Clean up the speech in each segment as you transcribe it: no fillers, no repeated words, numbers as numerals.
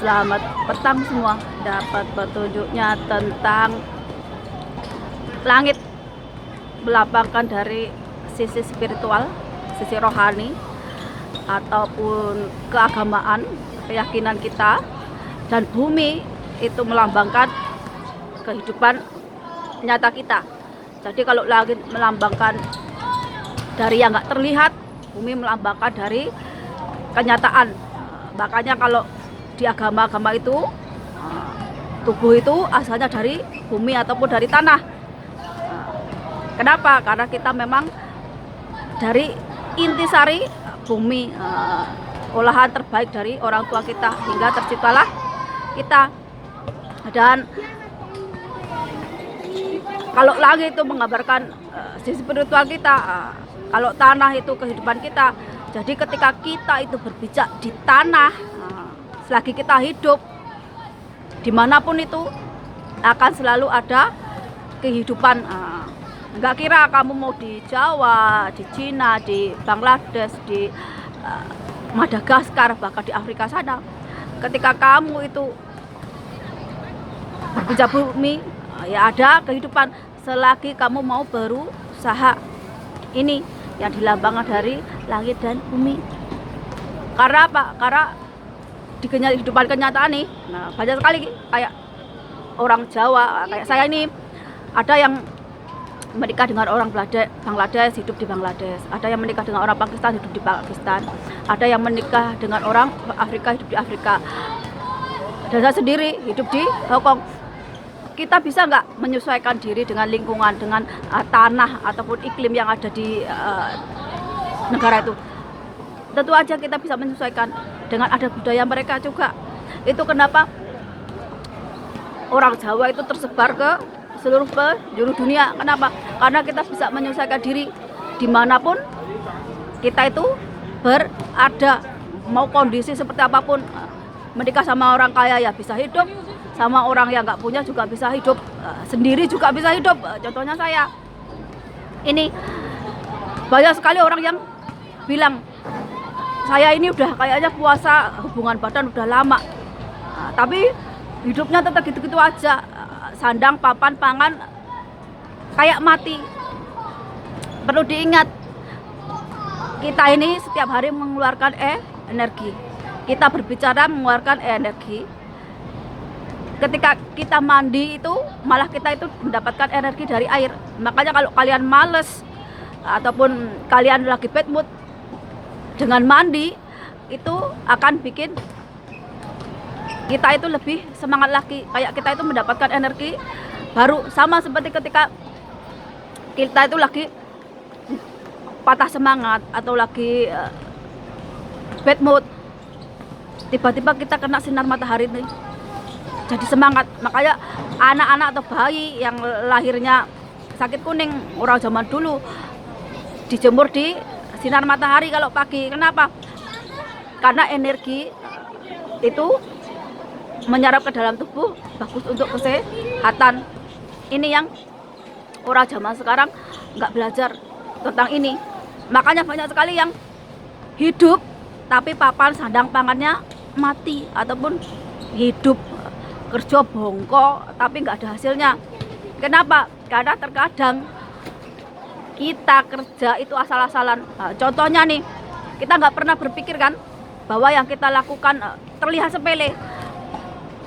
Selamat petang semua. Dapat petunjuknya tentang langit, melambangkan dari sisi spiritual, sisi rohani, ataupun keagamaan, keyakinan kita. Dan bumi itu melambangkan kehidupan nyata kita. Jadi kalau langit melambangkan dari yang nggak terlihat, bumi melambangkan dari kenyataan. Makanya kalau di agama-agama itu tubuh itu asalnya dari bumi ataupun dari tanah. Kenapa? Karena kita memang dari intisari bumi, olahan terbaik dari orang tua kita, hingga terciptalah kita. Dan kalau langit itu menggambarkan sisi spiritual kita, kalau tanah itu kehidupan kita. Jadi ketika kita itu berpijak di tanah, selagi kita hidup dimanapun itu akan selalu ada kehidupan. Nggak kira kamu mau di Jawa, di Cina, di Bangladesh, di Madagaskar, bahkan di Afrika sana. Ketika kamu itu berpijak bumi, ya ada kehidupan selagi kamu mau berusaha. Ini yang dilambangkan dari langit dan bumi. Karena apa? Karena di kehidupan kenyataan nih, banyak sekali kayak orang Jawa, kayak saya ini, ada yang menikah dengan orang Bangladesh, hidup di Bangladesh. Ada yang menikah dengan orang Pakistan, hidup di Pakistan. Ada yang menikah dengan orang Afrika, hidup di Afrika. Dan saya sendiri hidup di Hongkong. Kita bisa nggak menyesuaikan diri dengan lingkungan, dengan tanah ataupun iklim yang ada di negara itu? Tentu aja kita bisa menyesuaikan dengan adat budaya mereka juga. Itu kenapa orang Jawa itu tersebar ke seluruh penjuru dunia. Kenapa? Karena kita bisa menyesuaikan diri dimanapun kita itu berada. Mau kondisi seperti apapun, menikah sama orang kaya ya bisa hidup, sama orang yang nggak punya juga bisa hidup, sendiri juga bisa hidup. Contohnya saya ini, banyak sekali orang yang bilang saya ini udah kayaknya puasa hubungan badan udah lama, tapi hidupnya tetap gitu-gitu aja, sandang papan pangan kayak mati. Perlu diingat, kita ini setiap hari mengeluarkan energi. Kita berbicara mengeluarkan energi. Ketika kita mandi itu malah kita itu mendapatkan energi dari air. Makanya kalau kalian males ataupun kalian lagi bad mood, dengan mandi itu akan bikin kita itu lebih semangat lagi. Kayak kita itu mendapatkan energi baru. Sama seperti ketika kita itu lagi patah semangat atau lagi bad mood, tiba-tiba kita kena sinar matahari nih, jadi semangat. Makanya anak-anak atau bayi yang lahirnya sakit kuning, orang zaman dulu dijemur di sinar matahari kalau pagi. Kenapa? Karena energi itu menyerap ke dalam tubuh, bagus untuk kesehatan. Ini yang orang zaman sekarang nggak belajar tentang ini. Makanya banyak sekali yang hidup tapi papan sandang pangannya mati, ataupun hidup kerja bongko tapi nggak ada hasilnya. Kenapa? Karena terkadang kita kerja itu asal-asalan. Contohnya nih, kita nggak pernah berpikir kan bahwa yang kita lakukan terlihat sepele,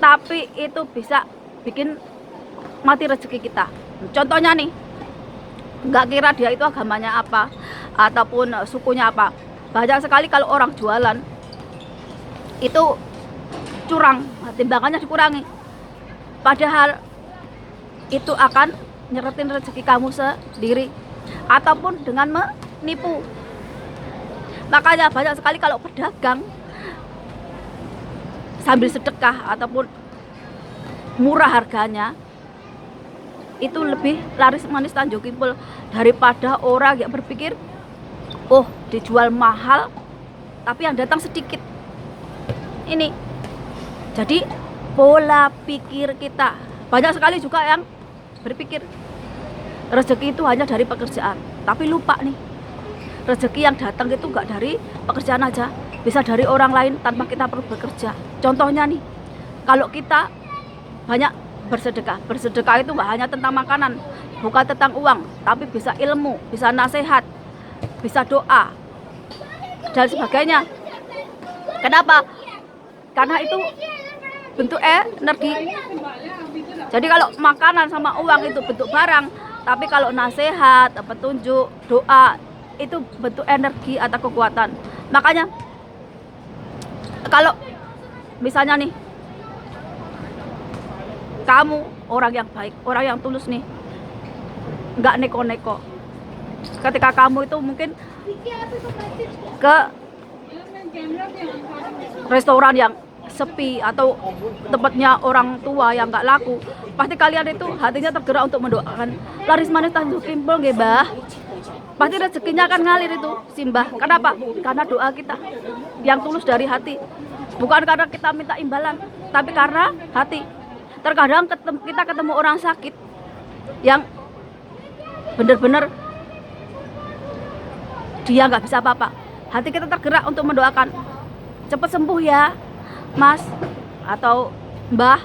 tapi itu bisa bikin mati rezeki kita. Contohnya nih, nggak kira dia itu agamanya apa ataupun sukunya apa. Banyak sekali kalau orang jualan itu curang, timbangannya dikurangi, padahal itu akan nyeretin rezeki kamu sendiri ataupun dengan menipu. Makanya banyak sekali kalau pedagang sambil sedekah ataupun murah harganya, itu lebih laris manis Tanjung Kimpul daripada orang yang berpikir oh dijual mahal tapi yang datang sedikit. Ini jadi pola pikir kita. Banyak sekali juga yang berpikir rezeki itu hanya dari pekerjaan, tapi lupa nih, rezeki yang datang itu nggak dari pekerjaan aja, bisa dari orang lain tanpa kita perlu bekerja. Contohnya nih, Kalau kita banyak bersedekah, bersedekah itu nggak hanya tentang makanan, bukan tentang uang, tapi bisa ilmu, bisa nasihat, bisa doa dan sebagainya. Kenapa? Karena itu bentuk energi. Jadi kalau makanan sama uang itu bentuk barang, tapi kalau nasihat, petunjuk, doa itu bentuk energi atau kekuatan. Makanya kalau misalnya nih, kamu orang yang baik, orang yang tulus nih, nggak neko-neko. Ketika kamu itu mungkin ke restoran yang sepi atau tempatnya orang tua yang nggak laku, pasti kalian itu hatinya tergerak untuk mendoakan laris manis Tanjung Kimpul nggih, Mbah. Pasti rezekinya akan ngalir itu, Simbah. Kenapa? Karena doa kita yang tulus dari hati. Bukan karena kita minta imbalan, tapi karena hati. Terkadang kita ketemu orang sakit yang benar-benar dia nggak bisa apa-apa. Hati kita tergerak untuk mendoakan, cepat sembuh ya, Mas atau Mbah.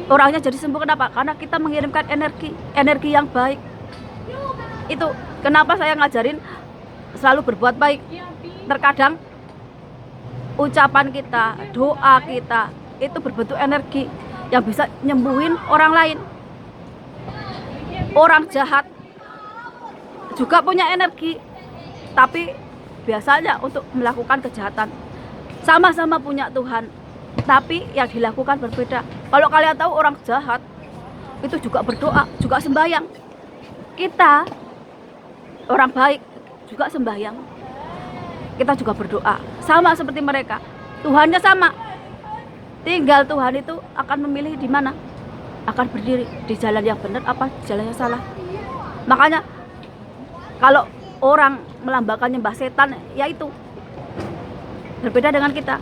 Orangnya jadi sembuh. Kenapa? Karena kita mengirimkan energi yang baik. Itu kenapa saya ngajarin selalu berbuat baik. Terkadang ucapan kita, doa kita itu berbentuk energi yang bisa nyembuhin orang lain. Orang jahat juga punya energi, tapi biasanya untuk melakukan kejahatan. Sama-sama punya Tuhan, tapi yang dilakukan berbeda. Kalau kalian tahu orang jahat itu juga berdoa, juga sembahyang. Kita orang baik juga sembahyang, kita juga berdoa, sama seperti mereka. Tuhannya sama, tinggal Tuhan itu akan memilih di mana akan berdiri, di jalan yang benar apa di jalan yang salah. Makanya kalau orang melambangkan nyembah setan, yaitu berbeda dengan kita.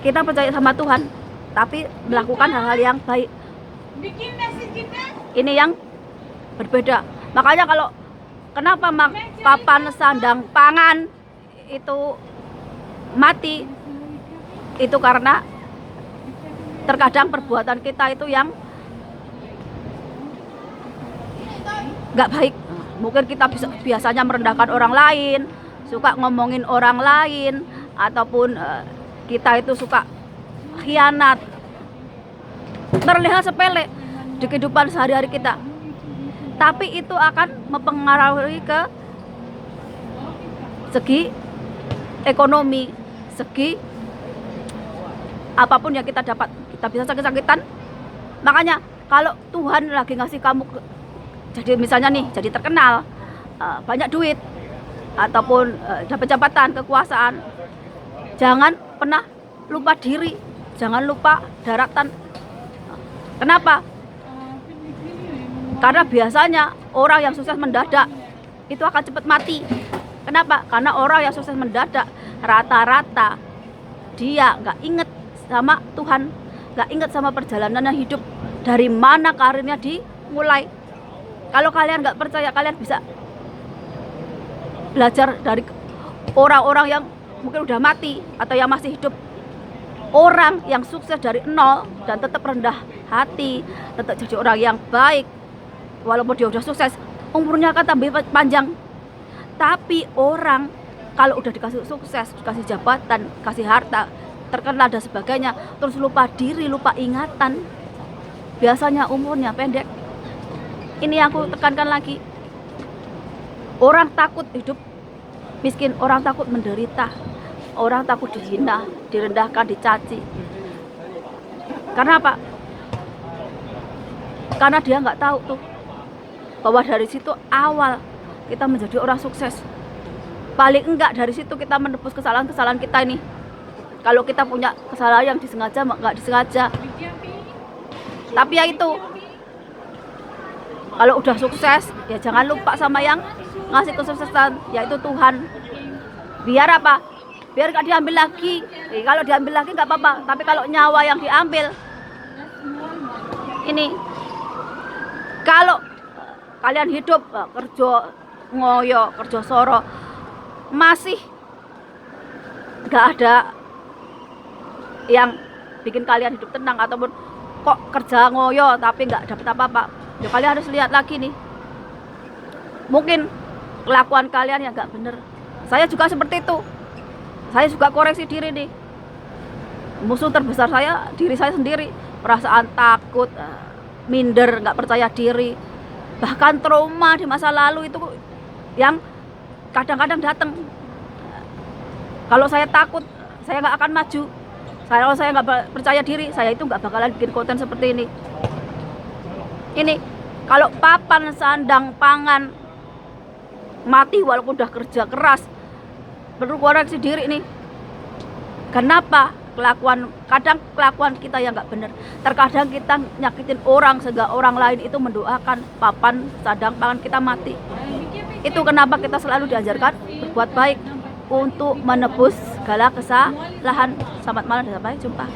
Kita percaya sama Tuhan, tapi melakukan hal-hal yang baik. Ini yang berbeda. Makanya kalau kenapa papan sandang pangan itu mati, itu karena terkadang perbuatan kita itu yang nggak baik. Mungkin kita biasanya merendahkan orang lain, suka ngomongin orang lain, ataupun kita itu suka khianat. Terlihat sepele di kehidupan sehari-hari kita, tapi itu akan mempengaruhi ke segi ekonomi, segi apapun yang kita dapat. Kita bisa sakit-sakitan. Makanya kalau Tuhan lagi ngasih kamu jadi misalnya nih, jadi terkenal, banyak duit, ataupun dapat jabatan, kekuasaan, jangan pernah lupa diri, jangan lupa daratan. Kenapa? Karena biasanya orang yang sukses mendadak itu akan cepat mati. Kenapa? Karena orang yang sukses mendadak rata-rata dia nggak inget sama Tuhan, nggak inget sama perjalanan hidup, dari mana karirnya dimulai. Kalau kalian nggak percaya, kalian bisa belajar dari orang-orang yang mungkin udah mati atau yang masih hidup. Orang yang sukses dari nol dan tetap rendah hati, tetap jadi orang yang baik, walaupun dia udah sukses, umurnya akan tambah panjang. Tapi orang kalau udah dikasih sukses, dikasih jabatan, kasih harta, terkenal dan sebagainya, terus lupa diri, lupa ingatan, biasanya umurnya pendek. Ini yang aku tekankan lagi. Orang takut hidup miskin, orang takut menderita, orang takut dihina, direndahkan, dicaci. Karena apa? Karena dia nggak tahu tuh bahwa dari situ awal kita menjadi orang sukses. Paling enggak dari situ kita menebus kesalahan-kesalahan kita ini. Kalau kita punya kesalahan yang disengaja, nggak disengaja. Tapi ya itu, kalau udah sukses, ya jangan lupa sama yang ngasih kesuksesan, yaitu Tuhan. Biar apa? Biar nggak diambil lagi. Kalau diambil lagi nggak apa-apa, tapi kalau nyawa yang diambil, ini kalau kalian hidup kerja ngoyo, kerja soro, masih nggak ada yang bikin kalian hidup tenang, ataupun kok kerja ngoyo tapi nggak dapet apa-apa, ya kalian harus lihat lagi nih, mungkin kelakuan kalian yang nggak bener. Saya juga seperti itu, saya juga koreksi diri nih. Musuh terbesar saya diri saya sendiri, perasaan takut, minder, nggak percaya diri, bahkan trauma di masa lalu itu yang kadang-kadang datang. Kalau saya takut, saya nggak akan maju. Kalau saya nggak percaya diri, saya itu nggak bakalan bikin konten seperti ini. Ini kalau papan sandang pangan mati walaupun udah kerja keras, perlu koreksi diri nih. Kenapa kadang kelakuan kita yang nggak bener, terkadang kita nyakitin orang sehingga orang lain itu mendoakan papan sandang pangan kita mati. Itu kenapa kita selalu diajarkan berbuat baik untuk menebus segala kesalahan. Selamat malam dan sampai jumpa.